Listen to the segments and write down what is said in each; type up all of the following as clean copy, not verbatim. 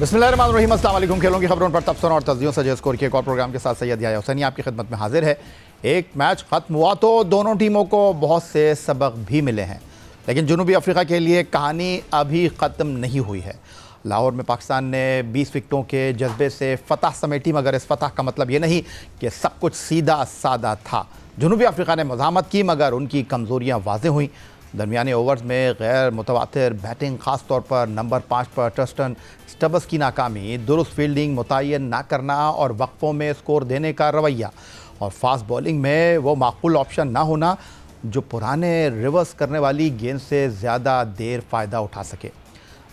बिस्मिल्लाहिर्रहमानिर्रहीम, अस्सलाम वालेकुम। खेलों की खबरों पर तबसरों और तस्दीयों से स्कोर के एक और प्रोग्राम के साथ सैयद याह्या हुसैनी आपकी खिदमत में हाजिर है। एक मैच ख़त्म हुआ तो दोनों टीमों को बहुत से सबक भी मिले हैं, लेकिन जनूबी अफ्रीका के लिए कहानी अभी ख़त्म नहीं हुई है। लाहौर में पाकिस्तान ने 20 विकेटों के जज्बे से फ़तह समेटी, मगर इस फ़तह का मतलब ये नहीं कि सब कुछ सीधा सादा था। जनूबी अफ्रीका ने मज़ामत की, मगर उनकी कमज़ोरियाँ वाज़ेह हुईं। दरमियाने ओवर्स में गैर मुतवातिर बैटिंग, ख़ास तौर पर नंबर 5 पर ट्रस्टन स्टब्स की नाकामी, दुरुस्त फील्डिंग मुतय्यन ना करना और वक्फों में स्कोर देने का रवैया, और फास्ट बॉलिंग में वो माकूल ऑप्शन ना होना जो पुराने रिवर्स करने वाली गेंद से ज़्यादा देर फ़ायदा उठा सके।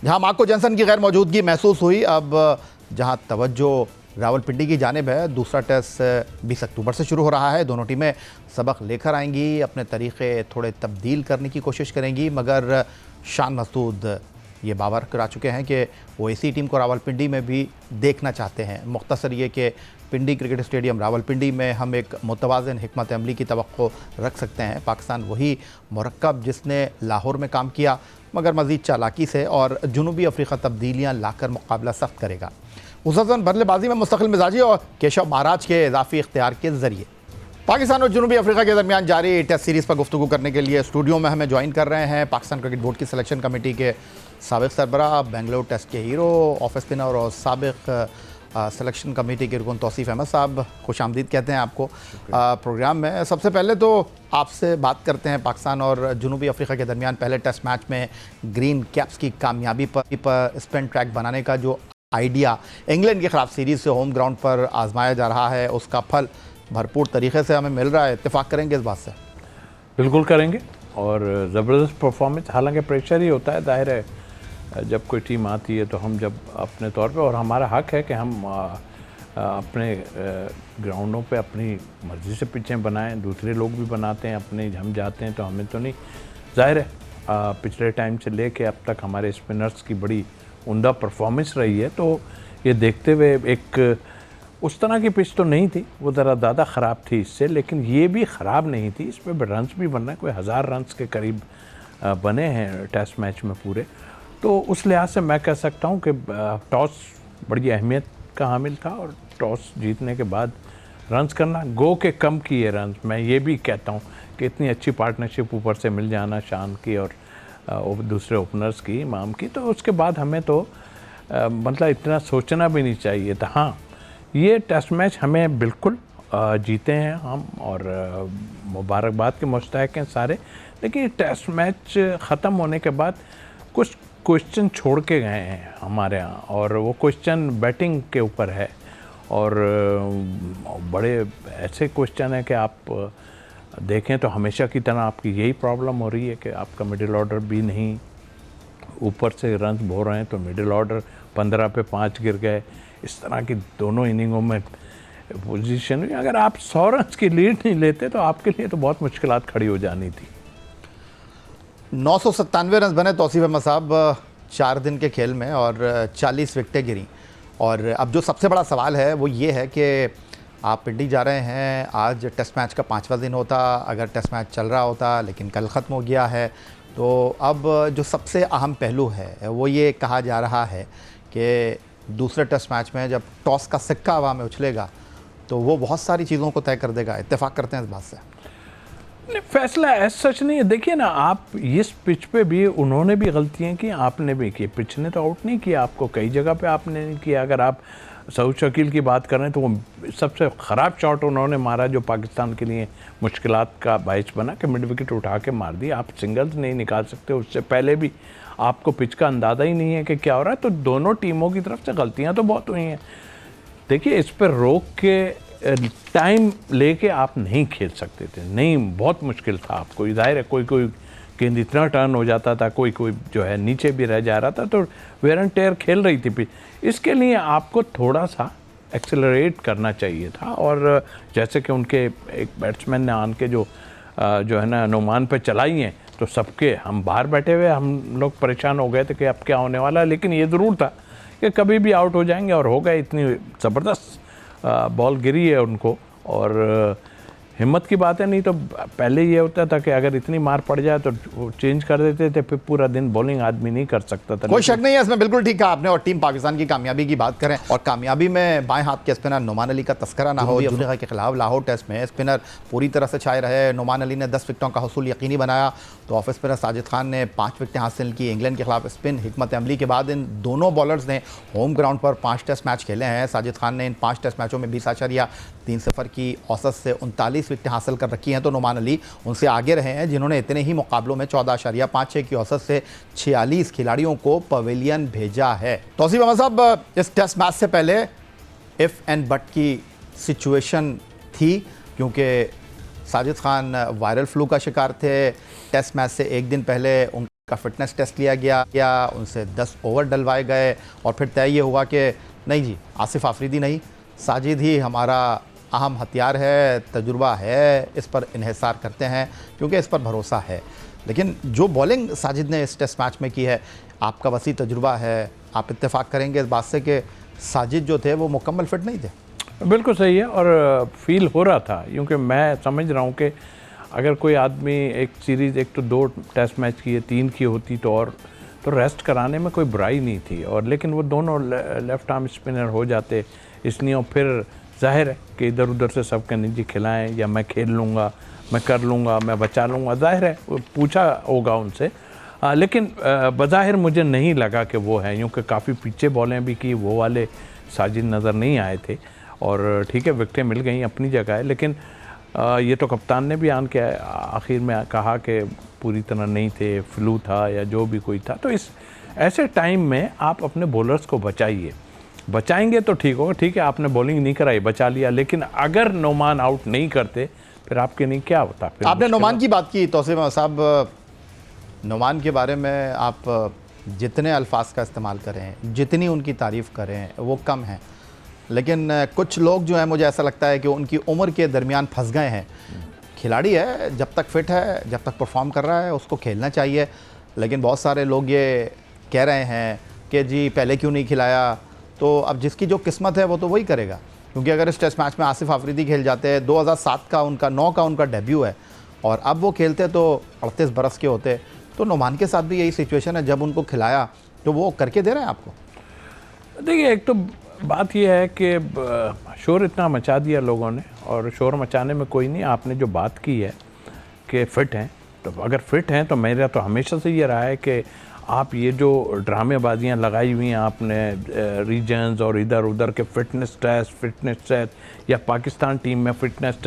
जहां मार्को जॉनसन की गैर मौजूदगी महसूस हुई, अब जहां तवज्जो रावलपिंडी की जानिब है। दूसरा टेस्ट 20 अक्टूबर से शुरू हो रहा है। दोनों टीमें सबक लेकर आएंगी, अपने तरीक़े थोड़े तब्दील करने की कोशिश करेंगी, मगर शान मसूद ये बावर करा चुके हैं कि वो इसी टीम को रावलपिंडी में भी देखना चाहते हैं। मुख्तसर ये कि पिंडी क्रिकेट स्टेडियम रावलपिंडी में हम एक मुतवाज़िन हिकमत अमली की तवक्को रख सकते हैं। पाकिस्तान वही मुरक्कब जिसने लाहौर में काम किया, मगर मज़ीद चालाकी से, और जनूबी अफ्रीका तब्दीलियाँ लाकर मुकाबला सख्त करेगा, खुसूसन बल्लेबाजी में मुस्तकिल मिजाजी और केशव महाराज के इजाफी इख्तियार के ज़रिए। पाकिस्तान और जनूबी अफ्रीका के दरमियान जारी टेस्ट सीरीज़ पर गुफ्तगू करने के लिए स्टूडियो में हमें ज्वाइन कर रहे हैं पाकिस्तान क्रिकेट बोर्ड की सिलेक्शन कमेटी के साबिक़ सरबराह, बेंगलुरु टेस्ट के हीरो, ऑफ स्पिनर और साबिक़ सिलेक्शन कमेटी के रुकन तौसीफ़ अहमद साहब। खुश आमदीद कहते हैं आपको प्रोग्राम में। सबसे पहले तो आपसे बात करते हैं पाकिस्तान और जनूबी अफ्रीका के दरमियान पहले टेस्ट मैच में ग्रीन कैप्स की कामयाबी पर स्पिन ट्रैक बनाने का जो आइडिया इंग्लैंड के ख़िलाफ़ सीरीज़ से होम ग्राउंड पर आजमाया जा रहा है, उसका फल भरपूर तरीके से हमें मिल रहा है। इत्तेफाक करेंगे इस बात से? बिल्कुल करेंगे, और ज़बरदस्त परफॉर्मेंस, हालांकि प्रेशर ही होता है, जाहिर है जब कोई टीम आती है तो हम जब अपने तौर पे, और हमारा हक है कि हम अपने ग्राउंडों पे अपनी मर्ज़ी से पिचें बनाएं। दूसरे लोग भी बनाते हैं अपने, हम जाते हैं तो हमें तो नहीं। जाहिर है पिछले टाइम से लेके अब तक हमारे स्पिनर्स की बड़ी उम्दा परफॉर्मेंस रही है, तो ये देखते हुए एक उस तरह की पिच तो नहीं थी, वो ज़रा ज़्यादा ख़राब थी इससे, लेकिन ये भी ख़राब नहीं थी। इस पर रन्स भी बनना है, कोई 1000 रन्स के करीब बने हैं टेस्ट मैच में पूरे। तो उस लिहाज से मैं कह सकता हूँ कि टॉस बड़ी अहमियत का हामिल था, और टॉस जीतने के बाद रन्स करना, गो के कम किए रन्स। मैं ये भी कहता हूँ कि इतनी अच्छी पार्टनरशिप ऊपर से मिल जाना शान की और दूसरे ओपनर्स की, इमाम की, तो उसके बाद हमें तो मतलब इतना सोचना भी नहीं चाहिए था। हाँ, ये टेस्ट मैच हमें बिल्कुल जीते हैं हम, और मुबारकबाद के मुस्तहक हैं सारे। लेकिन टेस्ट मैच ख़त्म होने के बाद कुछ क्वेश्चन छोड़ के गए हैं हमारे यहाँ, और वो क्वेश्चन बैटिंग के ऊपर है, और बड़े ऐसे क्वेश्चन है कि आप देखें तो हमेशा की तरह आपकी यही प्रॉब्लम हो रही है कि आपका मिडिल ऑर्डर भी नहीं, ऊपर से रन बो रहे हैं तो मिडिल ऑर्डर 15 पे 5 गिर गए। इस तरह की दोनों इनिंगों में पोजीशन हुई। अगर आप 100 रन की लीड नहीं लेते तो आपके लिए तो बहुत मुश्किलात खड़ी हो जानी थी। 997 रन बने तौसीफ़ अहमद साहब 4 दिन के खेल में, और 40 विकेटें गिरी। और अब जो सबसे बड़ा सवाल है वो ये है कि आप पिंडी जा रहे हैं, आज टेस्ट मैच का 5वां दिन होता, अगर टेस्ट मैच चल रहा होता, लेकिन कल ख़त्म हो गया है, तो अब जो सबसे अहम पहलू है वो ये कहा जा रहा है कि दूसरे टेस्ट मैच में जब टॉस का सिक्का हवा में उछलेगा तो वो बहुत सारी चीज़ों को तय कर देगा। इत्तेफाक करते हैं इस बात से? नहीं, फैसला ऐसा सच नहीं है। देखिए ना, आप इस पिच पे भी उन्होंने भी गलतियां की, आपने भी की। पिच ने तो आउट नहीं किया आपको, कई जगह पे आपने नहीं किया। अगर आप सऊद शकील की बात करें तो वो सबसे ख़राब शॉट उन्होंने मारा जो पाकिस्तान के लिए मुश्किलात का बाइस बना, कि मिड विकेट उठा के मार दी। आप सिंगल्स नहीं निकाल सकते, उससे पहले भी आपको पिच का अंदाज़ा ही नहीं है कि क्या हो रहा है। तो दोनों टीमों की तरफ से गलतियाँ तो बहुत हुई हैं। देखिए, इस पर रोक के टाइम लेके आप नहीं खेल सकते थे, नहीं, बहुत मुश्किल था आपको। जाहिर है कोई गेंद इतना टर्न हो जाता था, कोई जो है नीचे भी रह जा रहा था, तो वेयर एंड टेयर खेल रही थी पिच। इसके लिए आपको थोड़ा सा एक्सेलरेट करना चाहिए था, और जैसे कि उनके एक बैट्समैन ने आन के जो है ना नुमान पे चलाई हैं, तो सबके हम बाहर बैठे हुए हम लोग परेशान हो गए थे कि अब क्या होने वाला है। लेकिन ये ज़रूर था कि कभी भी आउट हो जाएंगे, और हो गए। इतनी ज़बरदस्त बॉल गिरी है उनको, और हिम्मत की बात है। नहीं तो पहले ये होता था कि अगर इतनी मार पड़ जाए तो वो चेंज कर देते थे, फिर पूरा दिन बॉलिंग आदमी नहीं कर सकता था। कोई शक नहीं है इसमें, बिल्कुल ठीक कहा आपने। और टीम पाकिस्तान की कामयाबी की बात करें, और कामयाबी में बाएं हाथ के स्पिनर नुमान अली का तस्करा ना हो। अफ्रीका के खिलाफ लाहौर टेस्ट में स्पिनर पूरी तरह से छाए रहे। नुमान अली ने 10 विकेटों का हसूल यकीनी बनाया, तो ऑफ स्पिनर साजिद खान ने 5 विकेटें हासिल की। इंग्लैंड के खिलाफ स्पिन हिकमत अमली के बाद इन दोनों बॉलर्स ने होम ग्राउंड पर 5 टेस्ट मैच खेले हैं। साजिद खान ने इन 5 टेस्ट मैचों में 20.3 की औसत से 39 विकेटें हासिल कर रखी हैं, तो नुमान अली उनसे आगे रहे हैं, जिन्होंने इतने ही मुकाबलों में 14.56 की औसत से 46 खिलाड़ियों को पवेलियन भेजा है। तौसीफ अहमद साहब, इस टेस्ट मैच से पहले इफ एंड बट की सिचुएशन थी, क्योंकि साजिद खान वायरल फ्लू का शिकार थे। टेस्ट मैच से एक दिन पहले उनका फिटनेस टेस्ट लिया गया, उनसे 10 ओवर डलवाए गए, और फिर तय ये हुआ कि नहीं जी, आसिफ आफरीदी नहीं, साजिद ही हमारा अहम हथियार है, तजुर्बा है, इस पर इन्हिसार करते हैं क्योंकि इस पर भरोसा है। लेकिन जो बॉलिंग साजिद ने इस टेस्ट मैच में की है, आपका वसी तजुर्बा है, आप इत्तेफाक करेंगे इस बात से कि साजिद जो थे वो मुकम्मल फिट नहीं थे। बिल्कुल सही है, और फील हो रहा था, क्योंकि मैं समझ रहा हूँ कि अगर कोई आदमी एक सीरीज़, एक तो 2 टेस्ट मैच की है, 3 की होती तो रेस्ट कराने में कोई बुराई नहीं थी। और लेकिन वो दोनों लेफ्ट आर्म स्पिनर हो जाते, इसलिए और फिर जाहिर है कि इधर उधर से सब कहने जी खिलाएं, या मैं खेल लूँगा, मैं कर लूँगा, मैं बचा लूँगा, जाहिर है वो पूछा होगा उनसे। लेकिन बज़ाहिर मुझे नहीं लगा कि वो है, क्योंकि काफ़ी पीछे बॉलें भी की, वो वाले साजिद नज़र नहीं आए थे। और ठीक है, विकेटें मिल गई अपनी जगह है, लेकिन ये तो कप्तान ने भी आन के आखिर में कहा कि पूरी तरह नहीं थे, फ्लू था या जो भी कोई था। तो इस ऐसे टाइम में आप अपने बॉलर्स को बचाइए, बचाएंगे तो ठीक होगा। ठीक है, आपने बॉलिंग नहीं कराई, बचा लिया, लेकिन अगर नोमान आउट नहीं करते फिर आपके नहीं क्या होता। फिर आपने नोमान की बात की, तौसीफ साहब, नोमान के बारे में आप जितने अल्फाज का इस्तेमाल करें, जितनी उनकी तारीफ़ करें, वो कम है। लेकिन कुछ लोग जो हैं, मुझे ऐसा लगता है कि उनकी उम्र के दरमियान फंस गए हैं। खिलाड़ी है, जब तक फिट है, जब तक परफॉर्म कर रहा है, उसको खेलना चाहिए। लेकिन बहुत सारे लोग ये कह रहे हैं कि जी पहले क्यों नहीं खिलाया, तो अब जिसकी जो किस्मत है वो तो वही करेगा। क्योंकि अगर इस टेस्ट मैच में आसिफ आफरीदी खेल जाते हैं, 2007 का उनका 9 का उनका डेब्यू है, और अब वो खेलते तो 38 बरस के होते। तो नोमान के साथ भी यही सिचुएशन है, जब उनको खिलाया तो वो करके दे रहे हैं आपको। देखिए, एक तो बात यह है कि शोर इतना मचा दिया लोगों ने, और शोर मचाने में कोई नहीं। आपने जो बात की है कि फ़िट हैं, तो अगर फ़िट हैं तो मेरा तो हमेशा से ये रहा है कि आप ये जो ड्रामेबाजियाँ लगाई हुई हैं आपने, रीजन्स और इधर उधर के फ़िटनेस टेस्ट या पाकिस्तान टीम में फ़िटनेस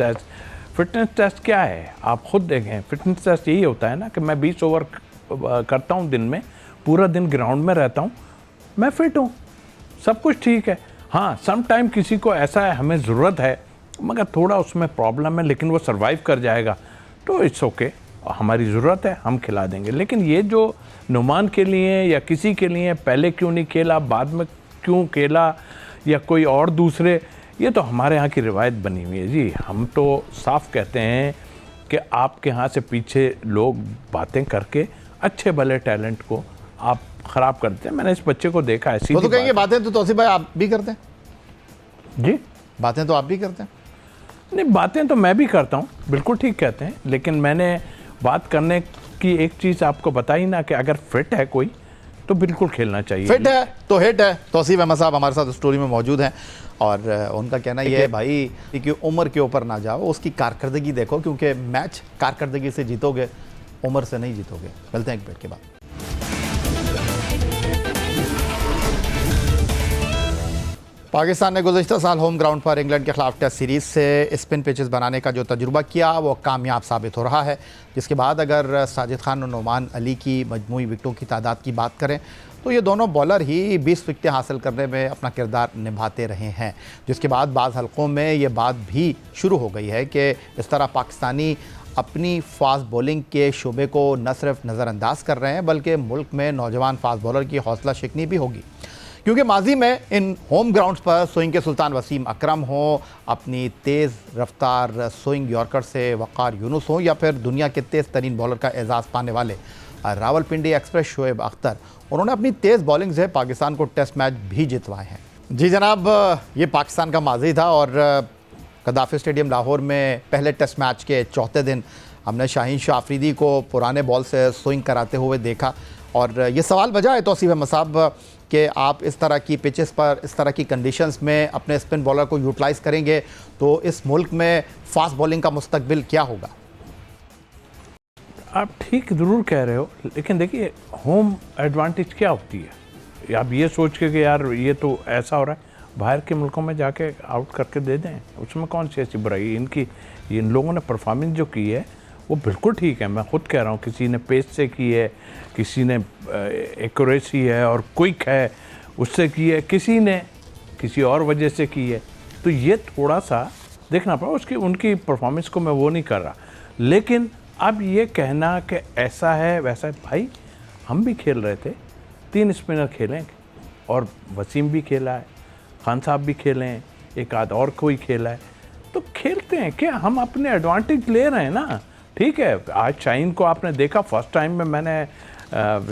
टेस्ट क्या है आप ख़ुद देखें। फ़िटनेस टेस्ट यही होता है ना कि मैं 20 ओवर करता हूँ दिन में, पूरा दिन ग्राउंड में रहता हूँ, मैं फ़िट हूँ, सब कुछ ठीक है। हाँ, सम टाइम किसी को ऐसा है, हमें ज़रूरत है, मगर थोड़ा उसमें प्रॉब्लम है, लेकिन वो सर्वाइव कर जाएगा, तो इट्स ओके, हमारी ज़रूरत है, हम खिला देंगे। लेकिन ये जो नुमान के लिए या किसी के लिए पहले क्यों नहीं खेला, बाद में क्यों खेला, या कोई और दूसरे, ये तो हमारे यहाँ की रिवायत बनी हुई है जी। हम तो साफ कहते हैं कि आपके यहाँ से पीछे लोग बातें करके अच्छे भले टैलेंट को आप ख़राब करते हैं। मैंने इस बच्चे को देखा है। वो तो कहेंगे बातें तो तौसीफ भाई आप भी करते हैं जी, बातें तो आप भी करते हैं। नहीं, बातें तो मैं भी करता हूँ, बिल्कुल ठीक कहते हैं, लेकिन मैंने बात करने की एक चीज़ आपको बताई ना कि अगर फिट है कोई तो बिल्कुल खेलना चाहिए। फिट है तो हिट है। तौसीफ अहमद साहब हमारे साथ स्टूडियो में मौजूद हैं, और उनका कहना यह है भाई कि उम्र के ऊपर ना जाओ, उसकी कारकर्दगी देखो, क्योंकि मैच कारकर्दगी से जीतोगे, उम्र से नहीं जीतोगे। मिलते हैं एक ब्रेक के बाद। पाकिस्तान ने गुज़श्ता साल होम ग्राउंड पर इंग्लैंड के खिलाफ टेस्ट सीरीज़ से स्पिन पिचेस बनाने का जो तजुर्बा किया वो कामयाब साबित हो रहा है, जिसके बाद अगर साजिद खान और नुमान अली की मजमूई विकेटों की तादाद की बात करें तो ये दोनों बॉलर ही 20 विकेटें हासिल करने में अपना किरदार निभाते रहे हैं। जिसके बाद बाज़ हलकों में ये बात भी शुरू हो गई है कि इस तरह पाकिस्तानी अपनी फास्ट बॉलिंग के शोबे को न सिर्फ नज़रअंदाज कर रहे हैं, बल्कि मुल्क में नौजवान फास्ट बॉलर की हौसला शिकनी भी होगी। क्योंकि माजी में इन होम ग्राउंड्स पर स्विंग के सुल्तान वसीम अकरम हो, अपनी तेज़ रफ्तार स्विंग यॉर्कर से वक़ार यूनुस हो, या फिर दुनिया के तेज़ तरीन बॉलर का एजाज़ पाने वाले रावलपिंडी एक्सप्रेस शोएब अख्तर, उन्होंने अपनी तेज़ बॉलिंग से पाकिस्तान को टेस्ट मैच भी जितवाए हैं। जी जनाब, ये पाकिस्तान का माजी था, और गद्दाफी स्टेडियम लाहौर में पहले टेस्ट मैच के चौथे दिन हमने शाहीन शाह अफरीदी को पुराने बॉल से स्विंग कराते हुए देखा। और ये सवाल वजह है तौसीफ अहमद साहब कि आप इस तरह की पिचेस पर, इस तरह की कंडीशंस में अपने स्पिन बॉलर को यूटिलाइज़ करेंगे तो इस मुल्क में फास्ट बॉलिंग का मुस्तकबिल क्या होगा? आप ठीक ज़रूर कह रहे हो, लेकिन देखिए होम एडवांटेज क्या होती है। आप ये सोच के कि यार ये तो ऐसा हो रहा है, बाहर के मुल्कों में जाके आउट करके दे दें, उसमें कौन सी ऐसी बुराई। इन लोगों ने परफॉर्मेंस जो की है वो बिल्कुल ठीक है। मैं ख़ुद कह रहा हूँ, किसी ने पेस से की है, किसी ने एक्यूरेसी है और क्विक है उससे की है, किसी ने किसी और वजह से की है। तो ये थोड़ा सा देखना पड़ा। उनकी परफॉर्मेंस को मैं वो नहीं कर रहा, लेकिन अब ये कहना कि ऐसा है वैसा है, भाई हम भी खेल रहे थे, 3 स्पिनर खेलें और वसीम भी खेला है, खान साहब भी खेले हैं, एक आध और कोई खेला है, तो खेलते हैं क्या। हम अपने एडवांटेज ले रहे हैं ना। ठीक है, आज शाहीन को आपने देखा, फर्स्ट टाइम में मैंने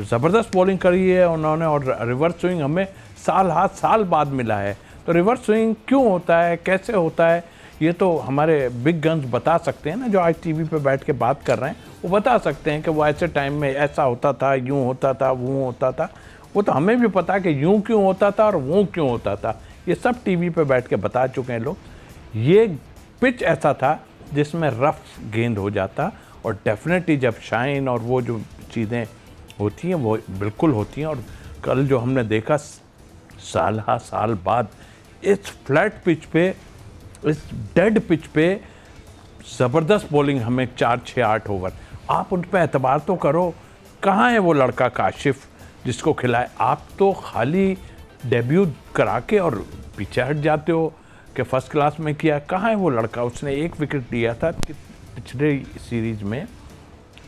ज़बरदस्त बॉलिंग करी है उन्होंने, और रिवर्स स्विंग हमें साल बाद मिला है। तो रिवर्स स्विंग क्यों होता है, कैसे होता है, ये तो हमारे बिग गन्स बता सकते हैं ना, जो आज टीवी पे बैठ के बात कर रहे हैं, वो बता सकते हैं कि वो ऐसे टाइम में ऐसा होता था, यूँ होता था, वो होता था। वो तो हमें भी पता है कि यूँ क्यों होता था और वो क्यों होता था, ये सब टीवी पे बैठ के बता चुके हैं लोग। ये पिच ऐसा था जिसमें रफ गेंद हो जाता, और डेफिनेटली जब शाइन और वो जो चीज़ें होती हैं वो बिल्कुल होती हैं। और कल जो हमने देखा साल बाद इस फ्लैट पिच पे, इस डेड पिच पे ज़बरदस्त बॉलिंग, हमें 4, 6, 8 ओवर, आप उन पर एतबार तो करो। कहाँ है वो लड़का काशिफ जिसको खिलाए? आप तो खाली डेब्यू करा के और पीछे हट जाते हो कि फर्स्ट क्लास में किया। कहाँ है वो लड़का? उसने 1 विकेट लिया था पिछले सीरीज में,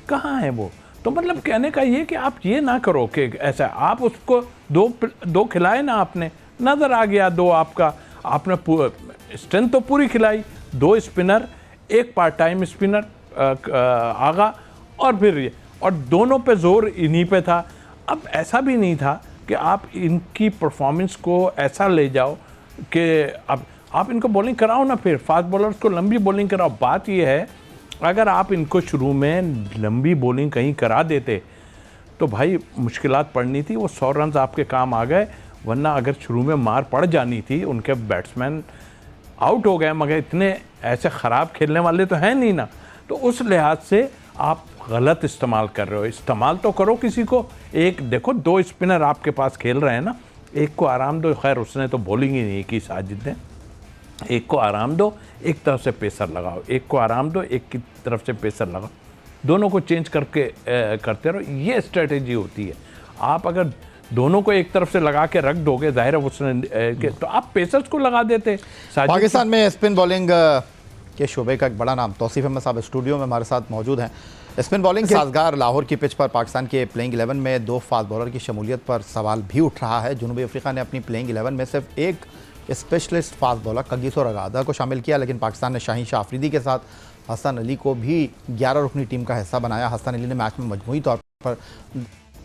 कहाँ है वो? तो मतलब कहने का ये कि आप ये ना करो कि ऐसा, आप उसको दो खिलाए ना, आपने नज़र आ गया 2 आपका, आपने स्ट्रेंथ तो पूरी खिलाई, 2 स्पिनर, 1 पार्ट टाइम स्पिनर आगा, और फिर ये, और दोनों पे जोर इन्हीं पे था। अब ऐसा भी नहीं था कि आप इनकी परफॉर्मेंस को ऐसा ले जाओ कि अब आप इनको बॉलिंग कराओ ना, फिर फास्ट बॉलर्स को लंबी बॉलिंग कराओ। बात ये है, अगर आप इनको शुरू में लंबी बॉलिंग कहीं करा देते तो भाई मुश्किलात पड़नी थी, वो 100 रन आपके काम आ गए। वरना अगर शुरू में मार पड़ जानी थी, उनके बैट्समैन आउट हो गए, मगर इतने ऐसे ख़राब खेलने वाले तो हैं नहीं ना। तो उस लिहाज से आप गलत इस्तेमाल कर रहे हो। इस्तेमाल तो करो किसी को। एक देखो, 2 स्पिनर आपके पास खेल रहे हैं ना, एक को आराम दो। खैर उसने तो बॉलिंग ही नहीं की साजिद ने। एक को आराम दो, एक तरफ से पेसर लगाओ, एक को आराम दो, एक की तरफ से पेसर लगाओ, दोनों को चेंज करके करते रहो। ये स्ट्रेटेजी होती है। आप अगर दोनों को एक तरफ से लगा के रख दोगे, जाहिर है उसने तो आप पेसर्स को लगा देते। पाकिस्तान में स्पिन बॉलिंग के शोबे का एक बड़ा नाम तौसीफ अहमद साहब स्टूडियो में हमारे साथ मौजूद हैं। स्पिन बॉलिंग के साजगार लाहौर की पिच पर पाकिस्तान के प्लेइंग 11 में 2 फास्ट बॉलर की शमूलियत पर सवाल भी उठ रहा है। जनूबी अफ्रीका ने अपनी प्लेइंग 11 में सिर्फ एक स्पेशलिस्ट फास्ट बॉलर कगिसो रगादा को शामिल किया, लेकिन पाकिस्तान ने शाहीन शाह अफरीदी के साथ हसन अली को भी 11 रुकनी टीम का हिस्सा बनाया। हसन अली ने मैच में मजमूई तौर पर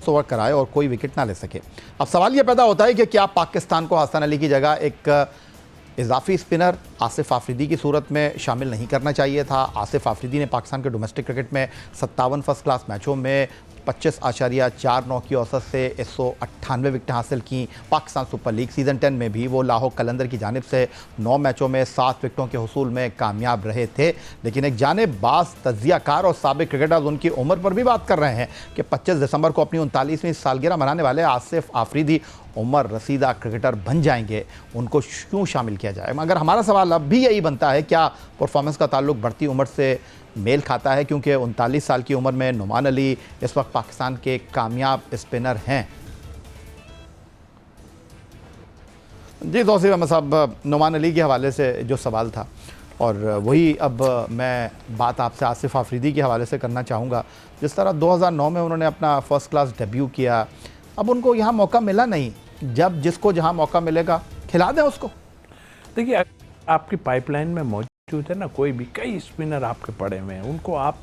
ओवर कराए और कोई विकेट ना ले सके। अब सवाल यह पैदा होता है कि क्या पाकिस्तान को हसन अली की जगह एक इजाफी स्पिनर आसिफ आफरीदी की सूरत में शामिल नहीं करना चाहिए था? आसिफ आफरीदी ने पाकिस्तान के डोमेस्टिक क्रिकेट में 57 फर्स्ट क्लास मैचों में 25.49 की औसत से 198 विकेटें हासिल की। पाकिस्तान सुपर लीग सीज़न 10 में भी वो लाहौर कलंदर की जानिब से 9 मैचों में 7 विकेटों के हुसूल में कामयाब रहे थे। लेकिन एक जानिबाज तज्जियाकार और साबिक क्रिकेटर्स उनकी उम्र पर भी बात कर रहे हैं कि 25 दिसंबर को अपनी 39वीं सालगिरह मनाने वाले आसिफ आफरीदी उम्र रसीदा क्रिकेटर बन जाएंगे, उनको क्यों शामिल किया जाए? मगर हमारा सवाल अब भी यही बनता है, क्या परफॉर्मेंस का ताल्लुक बढ़ती उम्र से मेल खाता है? क्योंकि 39 साल की उम्र में नुमान अली इस वक्त पाकिस्तान के कामयाब स्पिनर हैं। जी तौसीफ अहमद साहब, नुमान अली के हवाले से जो सवाल था, और वही अब मैं बात आपसे आसिफ आफरीदी के हवाले से करना चाहूँगा। जिस तरह 2009 में उन्होंने अपना फ़र्स्ट क्लास डेब्यू किया, अब उनको यहाँ मौका मिला नहीं, जब जिसको जहाँ मौका मिलेगा खिला दें उसको। देखिए, आपकी पाइपलाइन में मौजूद है ना, कोई भी कई स्पिनर आपके पड़े हुए हैं, उनको आप,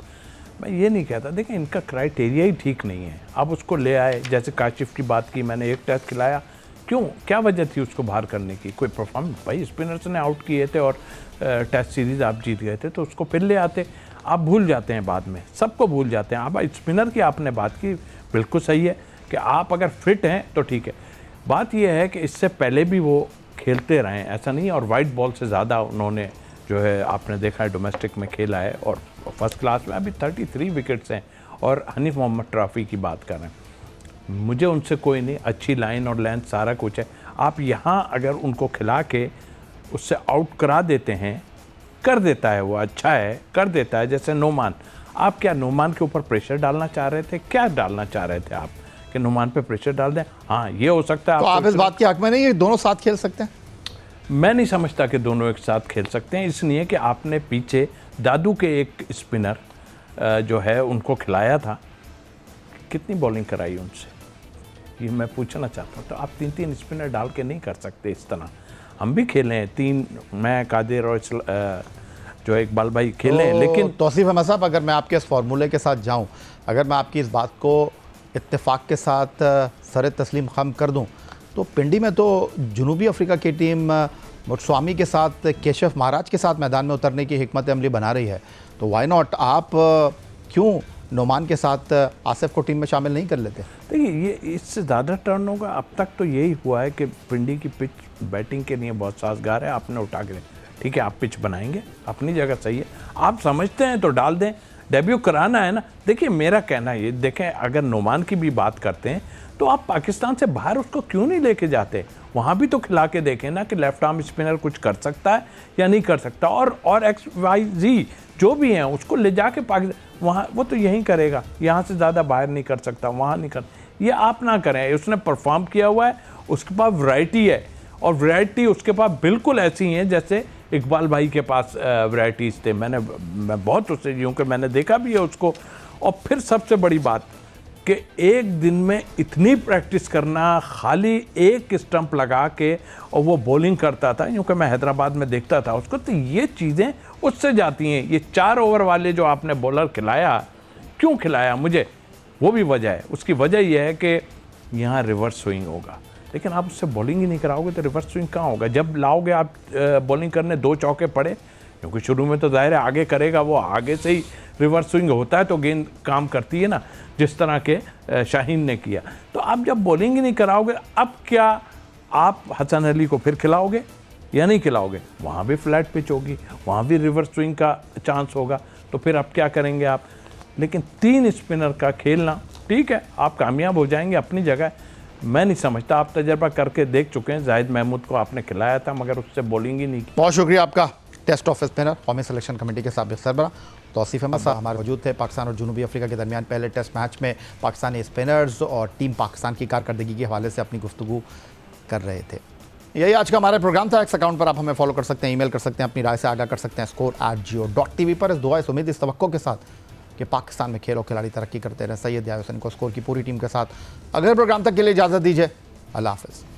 मैं ये नहीं कहता, देखिए इनका क्राइटेरिया ही ठीक नहीं है। आप उसको ले आए, जैसे काशिफ की बात की, मैंने 1 टेस्ट खिलाया, क्यों, क्या वजह थी उसको बाहर करने की? कोई परफॉर्मेंस, भाई स्पिनर्स ने आउट किए थे और टेस्ट सीरीज़ आप जीत गए थे, तो उसको फिर ले आते। आप भूल जाते हैं बाद में, सबको भूल जाते हैं। आप स्पिनर की आपने बात की, बिल्कुल सही है कि आप अगर फिट हैं तो ठीक है। बात यह है कि इससे पहले भी वो खेलते रहे, ऐसा नहीं है, और वाइट बॉल से ज़्यादा उन्होंने जो है आपने देखा है डोमेस्टिक में खेला है, और फर्स्ट क्लास में अभी 33 विकेट्स हैं। और हनीफ मोहम्मद ट्रॉफी की बात कर रहे हैं, मुझे उनसे कोई नहीं, अच्छी लाइन और लेंथ सारा कुछ है। आप यहाँ अगर उनको खिला के उससे आउट करा देते हैं, कर देता है वो, अच्छा है, कर देता है। जैसे नोमान, आप क्या नोमान के ऊपर प्रेशर डालना चाह रहे थे? क्या डालना चाह रहे थे आप कि नोमान पे प्रेशर डाल दें? हाँ, ये हो सकता है। तो आप इस बात के हक में नहीं है दोनों साथ खेल सकते हैं? मैं नहीं समझता कि दोनों एक साथ खेल सकते हैं, इसलिए कि आपने पीछे दादू के एक स्पिनर जो है उनको खिलाया था, कितनी बॉलिंग कराई उनसे, ये मैं पूछना चाहता हूँ। तो आप 3-3 स्पिनर डाल के नहीं कर सकते इस तरह। हम भी खेले हैं 3, मैं कादिर और जो इकबाल भाई खेले हैं, लेकिन तौसीफ अहमद साहब, अगर मैं आपके इस फार्मूले के साथ जाऊं, अगर मैं आपकी इस बात को इत्तेफाक के साथ सर तस्लीम खम कर दूं, तो पिंडी में तो जनूबी अफ्रीका की टीम मुत्स्वामी के साथ, केशव महाराज के साथ मैदान में उतरने की हिकमत अमली बना रही है, तो वाई नॉट आप क्यों नोमान के साथ आसिफ को टीम में शामिल नहीं कर लेते? देखिए, ये इससे ज़्यादा टर्न होगा। अब तक तो यही हुआ है कि पिंडी की पिच बैटिंग के लिए बहुत साजगार है, आपने उठा के, ठीक है, आप पिच बनाएंगे, अपनी जगह सही है, आप समझते हैं तो डाल दें, डेब्यू कराना है ना। देखिए, मेरा कहना ये, देखें, अगर नोमान की भी बात करते हैं तो आप पाकिस्तान से बाहर उसको क्यों नहीं लेके जाते? वहाँ भी तो खिला के देखें ना कि लेफ्ट आर्म स्पिनर कुछ कर सकता है या नहीं कर सकता, और XYZ जो भी हैं उसको ले जाके पाकिस्तान, वहाँ वो तो यही करेगा, यहाँ से ज़्यादा बाहर नहीं कर सकता, वहाँ नहीं कर, ये आप ना करें। उसने परफॉर्म किया हुआ है, उसके पास वैरायटी है, और वैरायटी उसके पास बिल्कुल ऐसी हैं जैसे इकबाल भाई के पास वैरायटीज़ थे। मैं बहुत उससे यूँ कि मैंने देखा भी है उसको। और फिर सबसे बड़ी बात कि एक दिन में इतनी प्रैक्टिस करना, खाली एक स्टंप लगा के, और वो बॉलिंग करता था, यूँ कि मैं हैदराबाद में देखता था उसको, तो ये चीज़ें उससे जाती हैं। ये 4 ओवर वाले जो आपने बॉलर खिलाया, क्यों खिलाया मुझे, वो भी वजह है। उसकी वजह यह है कि यहाँ रिवर्स स्विंग होगा, लेकिन आप उससे बॉलिंग ही नहीं कराओगे तो रिवर्स स्विंग कहाँ होगा? जब लाओगे आप बॉलिंग करने, 2 चौके पड़े, क्योंकि शुरू में तो जाहिर है आगे करेगा वो, आगे से ही रिवर्स स्विंग होता है तो गेंद काम करती है ना, जिस तरह के शाहीन ने किया। तो आप जब बॉलिंग ही नहीं कराओगे, अब क्या आप हसन अली को फिर खिलाओगे या नहीं खिलाओगे? वहाँ भी फ्लैट पिच होगी, वहाँ भी रिवर्स स्विंग का चांस होगा, तो फिर अब क्या करेंगे आप? लेकिन 3 स्पिनर का खेलना, ठीक है, आप कामयाब हो जाएंगे अपनी जगह। मैं नहीं समझता, आप तजर्बा करके देख चुके हैं, जाहिद महमूद को आपने खिलाया था मगर उससे बॉलिंग ही नहीं की। बहुत शुक्रिया आपका। टेस्ट ऑफ स्पिनर, कौमी सिलेक्शन कमेटी के साबिक़ सरबराह तौसीफ अहमद साहब हमारे मौजूद थे। पाकिस्तान और जनूबी अफ्रीका के दरमियान पहले टेस्ट मैच में पाकिस्तानी स्पिनर्स और टीम पाकिस्तान की कारकर्दगी के हवाले से अपनी गुफ्तगू कर रहे थे। यही आज का हमारा प्रोग्राम था। एक्स अकाउंट पर आप हमें फॉलो कर सकते हैं, ईमेल कर सकते हैं, अपनी राय से आगाह कर सकते हैं score@geo.tv पर। इस दुआ, इस उम्मीद, इस तवक्को के साथ कि पाकिस्तान में खेल और खिलाड़ी तरक्की करते रहे। सैयद यार हुसैन को स्कोर की पूरी टीम के साथ अगले प्रोग्राम तक के लिए इजाज़त दीजिए। अल्लाह हाफ़िज़।